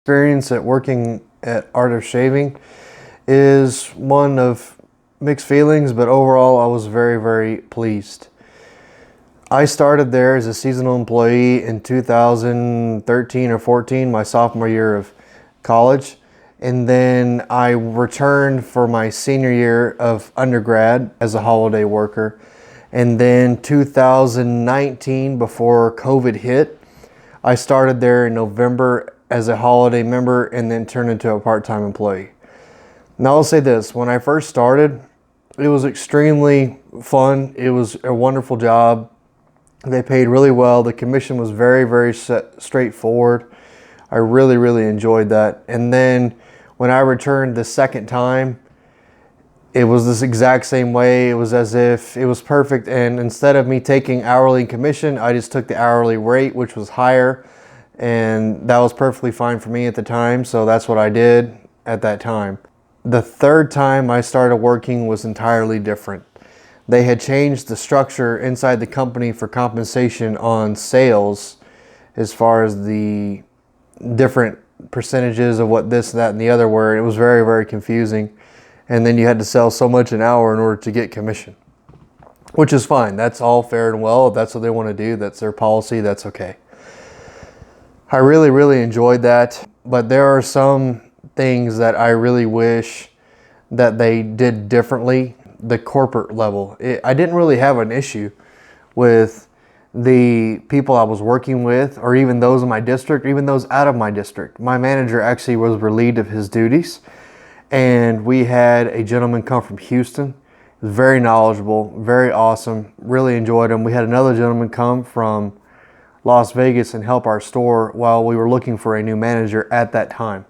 Experience at working at Art of Shaving is one of mixed feelings, but overall I was very, very pleased. I started there as a seasonal employee in 2013 or 14, my sophomore year of college. And then I returned for my senior year of undergrad as a holiday worker. And then 2019, before COVID hit, I started there in November as a holiday member and then turned into a part-time employee. Now I'll say this, when I first started, it was extremely fun. It was a wonderful job. They paid really well. The commission was very, very straightforward. I really, really enjoyed that. And then when I returned the second time, it was this exact same way. It was as if it was perfect. And instead of me taking hourly commission, I just took the hourly rate, which was higher. And that was perfectly fine for me at the time. So that's what I did at that time. The third time I started working was entirely different. They had changed the structure inside the company for compensation on sales as far as the different percentages of what this, that, and the other were. It was very, very confusing. And then you had to sell so much an hour in order to get commission, which is fine. That's all fair and well. If that's what they want to do, that's their policy, that's okay. I really, really enjoyed that. But there are some things that I really wish that they did differently. The corporate level, I didn't really have an issue with the people I was working with, or even those in my district, or even those out of my district. My manager actually was relieved of his duties, and we had a gentleman come from Houston. He was very knowledgeable, very awesome, really enjoyed him. We had another gentleman come from Las Vegas and help our store while we were looking for a new manager at that time.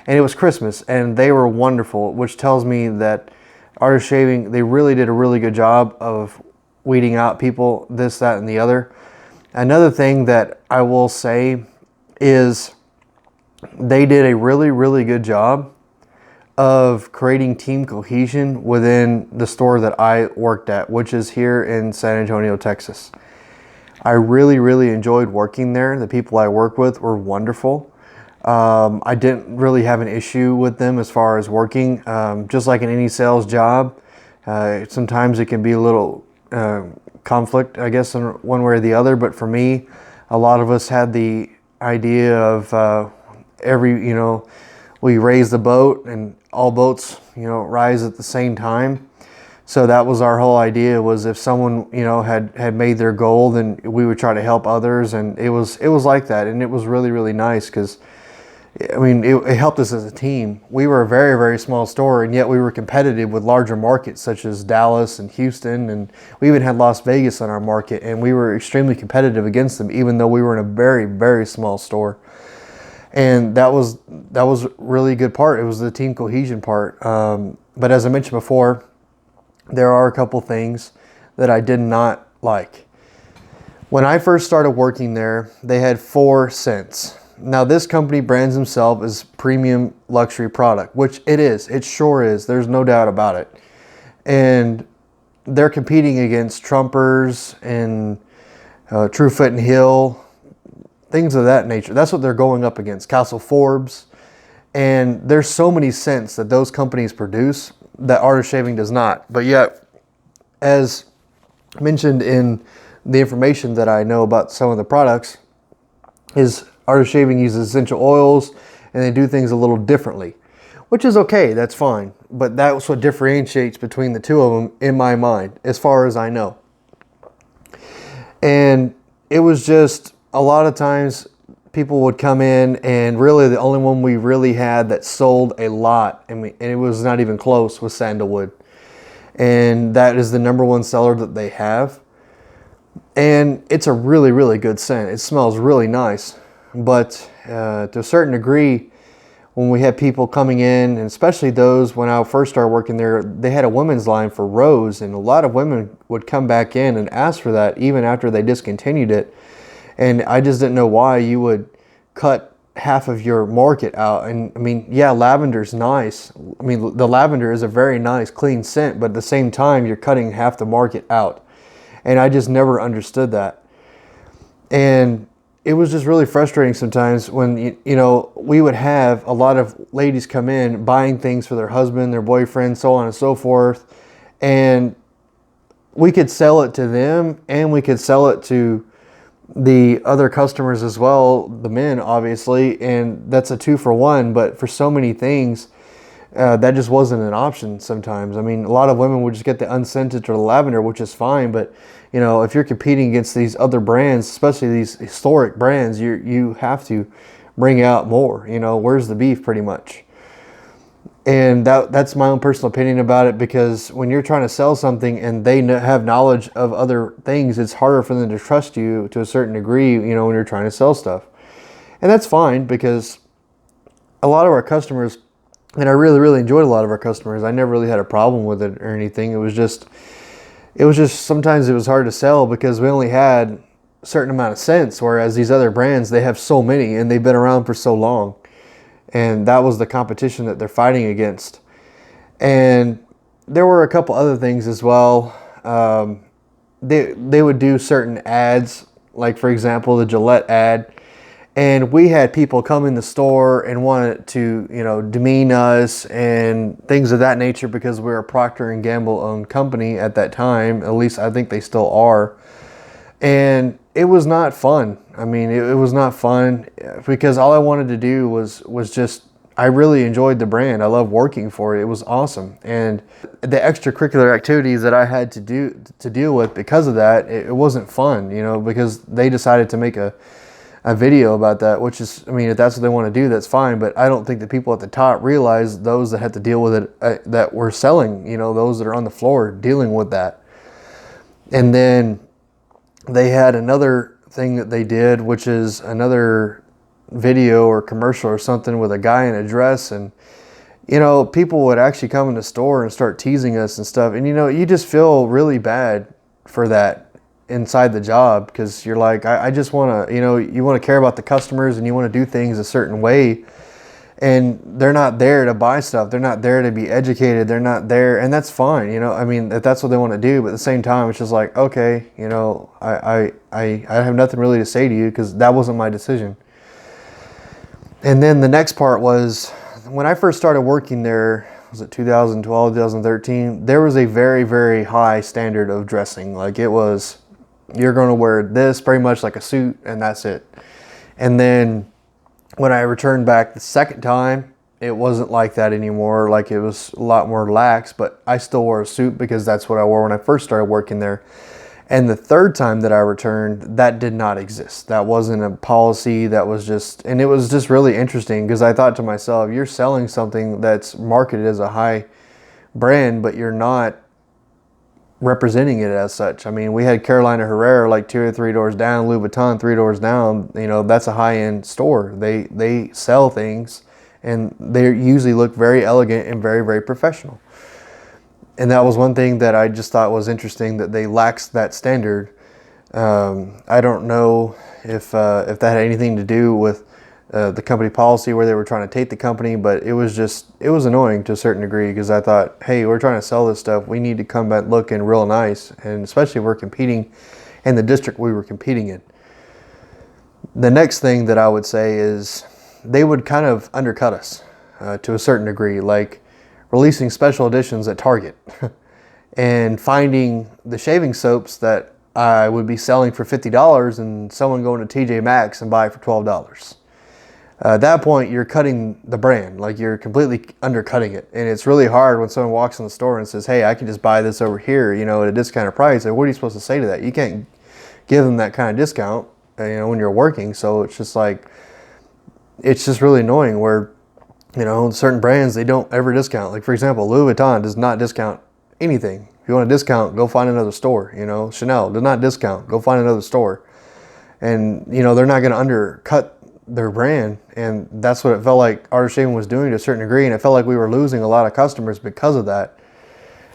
And it was Christmas, and they were wonderful, which tells me that Art of Shaving, they really did a really good job of weeding out people, this, that, and the other. Another thing that I will say is they did a really, really good job of creating team cohesion within the store that I worked at, which is here in San Antonio, Texas. I really, really enjoyed working there. The people I work with were wonderful. I didn't really have an issue with them as far as working. Just like in any sales job, sometimes it can be a little conflict, I guess, in one way or the other. But for me, a lot of us had the idea of we raise the boat and all boats, rise at the same time. So that was our whole idea, was if someone, had made their goal, then we would try to help others. And it was like that. And it was really, really nice because it helped us as a team. We were a very, very small store, and yet we were competitive with larger markets such as Dallas and Houston, and we even had Las Vegas on our market, and we were extremely competitive against them, even though we were in a very, very small store. And that was a really good part. It was the team cohesion part. But as I mentioned before, there are a couple things that I did not like. When I first started working there, they had 4 cents. Now, this company brands themselves as premium luxury product, which it is. It sure is. There's no doubt about it. And they're competing against Trumpers and True Fit and Hill, things of that nature. That's what they're going up against. Castle Forbes. And there's so many scents that those companies produce that Art of Shaving does not. But yet, as mentioned in the information that I know about some of the products, is Art of Shaving uses essential oils, and they do things a little differently, which is okay, that's fine. But that's what differentiates between the two of them in my mind, as far as I know. And it was just, a lot of times people would come in, and really the only one we really had that sold a lot, and it was not even close, was Sandalwood. And that is the #1 seller that they have. And it's a really, really good scent. It smells really nice. But to a certain degree, when we had people coming in, and especially those when I first started working there, they had a women's line for Rose, and a lot of women would come back in and ask for that even after they discontinued it. And I just didn't know why you would cut half of your market out. And yeah, lavender's nice. The lavender is a very nice, clean scent, but at the same time, you're cutting half the market out. And I just never understood that. And it was just really frustrating sometimes when, you know, we would have a lot of ladies come in buying things for their husband, their boyfriend, so on and so forth. And we could sell it to them and we could sell it to the other customers as well, the men obviously, and that's a 2-for-1. But for so many things, that just wasn't an option sometimes. I mean, a lot of women would just get the unscented or the lavender, which is fine, but you know, if you're competing against these other brands, especially these historic brands, you have to bring out more. You know, where's the beef, pretty much. And that's my own personal opinion about it, because when you're trying to sell something and they have knowledge of other things, it's harder for them to trust you to a certain degree, you know, when you're trying to sell stuff. And that's fine, because a lot of our customers, and I really, really enjoyed a lot of our customers. I never really had a problem with it or anything. It was just sometimes it was hard to sell because we only had a certain amount of scents, whereas these other brands, they have so many and they've been around for so long. And that was the competition that they're fighting against. And there were a couple other things as well. They would do certain ads, like for example, the Gillette ad. And we had people come in the store and wanted to, you know, demean us and things of that nature, because we were a Procter & Gamble owned company at that time. At least I think they still are. And it was not fun. I mean, it was not fun, because all I wanted to do was just, I really enjoyed the brand. I loved working for it. It was awesome. And the extracurricular activities that I had to deal with because of that, it wasn't fun, you know, because they decided to make a video about that, which is, I mean, if that's what they want to do, that's fine. But I don't think the people at the top realize those that had to deal with it, that were selling, you know, those that are on the floor dealing with that. And then they had another thing that they did, which is another video or commercial or something with a guy in a dress. And, you know, people would actually come in the store and start teasing us and stuff. And, you know, you just feel really bad for that inside the job, because you're like, I just want to, you know, you want to care about the customers and you want to do things a certain way, and they're not there to buy stuff. They're not there to be educated. They're not there, and that's fine, you know. I mean, if that's what they want to do, but at the same time, it's just like, okay, you know, I have nothing really to say to you, because that wasn't my decision. And then the next part was, when I first started working there, was it 2012, 2013, there was a very, very high standard of dressing. Like, it was, you're going to wear this pretty much like a suit, and that's it. And then when I returned back the second time, it wasn't like that anymore. Like, it was a lot more lax, but I still wore a suit because that's what I wore when I first started working there. And the third time that I returned, that did not exist. That wasn't a policy. That was just, and it was just really interesting, because I thought to myself, you're selling something that's marketed as a high brand, but you're not representing it as such. I mean, we had Carolina Herrera like 2 or 3 doors down, Louis Vuitton 3 doors down. You know, that's a high-end store. They sell things, and they usually look very elegant and very, very professional. And that was one thing that I just thought was interesting, that they laxed that standard. I don't know if that had anything to do with the company policy, where they were trying to take the company, but it was annoying to a certain degree, because I thought, hey, we're trying to sell this stuff. We need to come back looking real nice, and especially if we're competing in the district we were competing in. The next thing that I would say is they would kind of undercut us to a certain degree, like releasing special editions at Target and finding the shaving soaps that I would be selling for $50 and someone going to TJ Maxx and buy it for $12. At that point, you're cutting the brand, like you're completely undercutting it. And it's really hard when someone walks in the store and says, hey, I can just buy this over here, you know, at a discounted price. Like, what are you supposed to say to that? You can't give them that kind of discount, you know, when you're working. So it's just like, it's just really annoying where, you know, certain brands, they don't ever discount. Like, for example, Louis Vuitton does not discount anything. If you want a discount, go find another store. You know, Chanel does not discount. Go find another store. And, you know, they're not going to undercut their brand. And that's what it felt like Art of Shaving was doing to a certain degree. And it felt like we were losing a lot of customers because of that.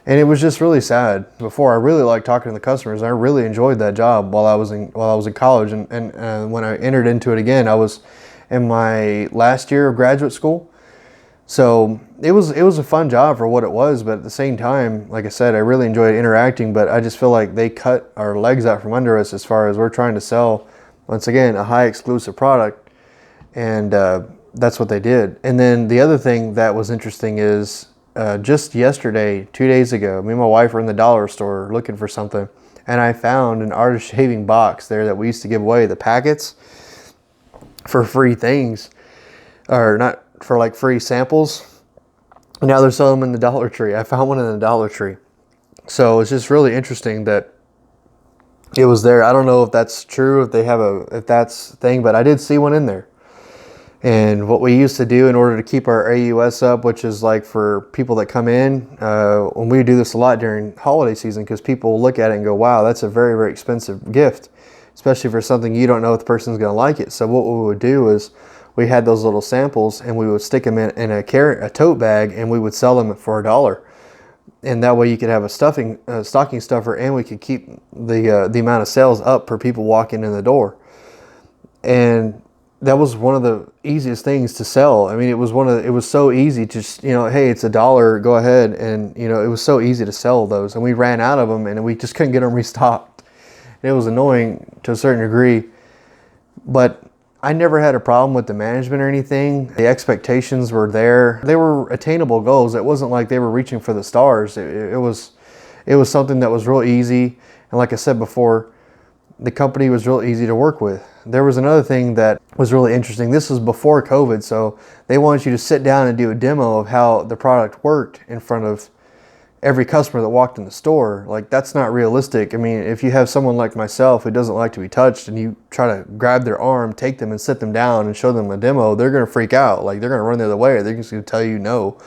And it was just really sad. Before, I really liked talking to the customers. I really enjoyed that job while I was in college. And when I entered into it again, I was in my last year of graduate school. So it was a fun job for what it was, but at the same time, like I said, I really enjoyed interacting, but I just feel like they cut our legs out from under us as far as we're trying to sell Once again, a high exclusive product, and that's what they did. And then the other thing that was interesting is just yesterday, 2 days ago, me and my wife were in the dollar store looking for something, and I found an artist shaving box there that we used to give away, the packets for free things, or not, for like free samples. Now they're selling them in the Dollar Tree. I found one in the Dollar Tree. So it's just really interesting that it was there. I don't know if that's true, if that's a thing, but I did see one in there. And what we used to do in order to keep our AUS up, which is like for people that come in, when we do this a lot during holiday season, because people look at it and go, wow, that's a very, very expensive gift, especially for something you don't know if the person's going to like it. So what we would do is we had those little samples, and we would stick them in a tote bag, and we would sell them for $1. And that way you could have a stocking stuffer, and we could keep the amount of sales up for people walking in the door. And that was one of the easiest things to sell. I mean, it was so easy to just, hey, it's $1, go ahead. And, it was so easy to sell those. And we ran out of them, and we just couldn't get them restocked. And it was annoying to a certain degree. But I never had a problem with the management or anything. The expectations were there. They were attainable goals. It wasn't like they were reaching for the stars. It was something that was real easy. And like I said before, the company was real easy to work with. There was another thing that was really interesting. This was before COVID, so they wanted you to sit down and do a demo of how the product worked in front of every customer that walked in the store. Like, that's not realistic. I mean, if you have someone like myself who doesn't like to be touched, and you try to grab their arm, take them and sit them down and show them a demo, they're going to freak out. Like, they're going to run the other way, or they're just going to tell you no.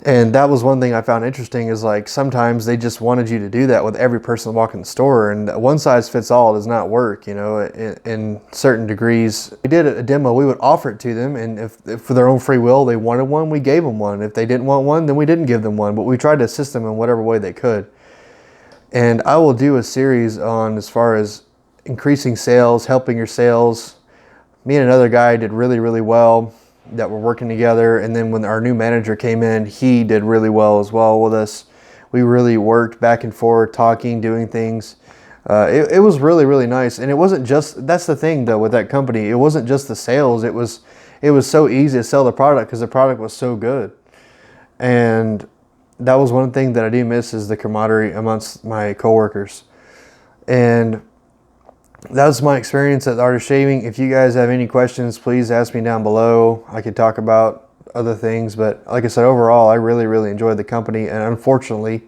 And that was one thing I found interesting, is like sometimes they just wanted you to do that with every person walking the store, and one size fits all does not work, in certain degrees. We did a demo, we would offer it to them, and if for their own free will they wanted one, we gave them one. If they didn't want one, then we didn't give them one, but we tried to assist them in whatever way they could. And I will do a series on as far as increasing sales, helping your sales. Me and another guy did really, really well that were working together, and then when our new manager came in, he did really well as well with us. We really worked back and forth, talking, doing things. It was really, really nice. And it wasn't just, that's the thing though with that company, it wasn't just the sales. It was so easy to sell the product because the product was so good. And that was one thing that I do miss, is the camaraderie amongst my coworkers. And that was my experience at Artist Shaving. If you guys have any questions, please ask me down below. I could talk about other things, but like I said, overall, I really, really enjoyed the company. And unfortunately,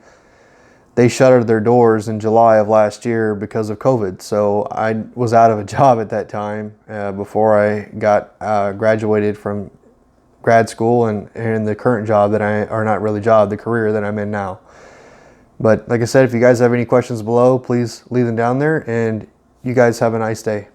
they shuttered their doors in July of last year because of COVID. So I was out of a job at that time before I got graduated from grad school and in the current job the career that I'm in now. But like I said, if you guys have any questions below, please leave them down there, and you guys have a nice day.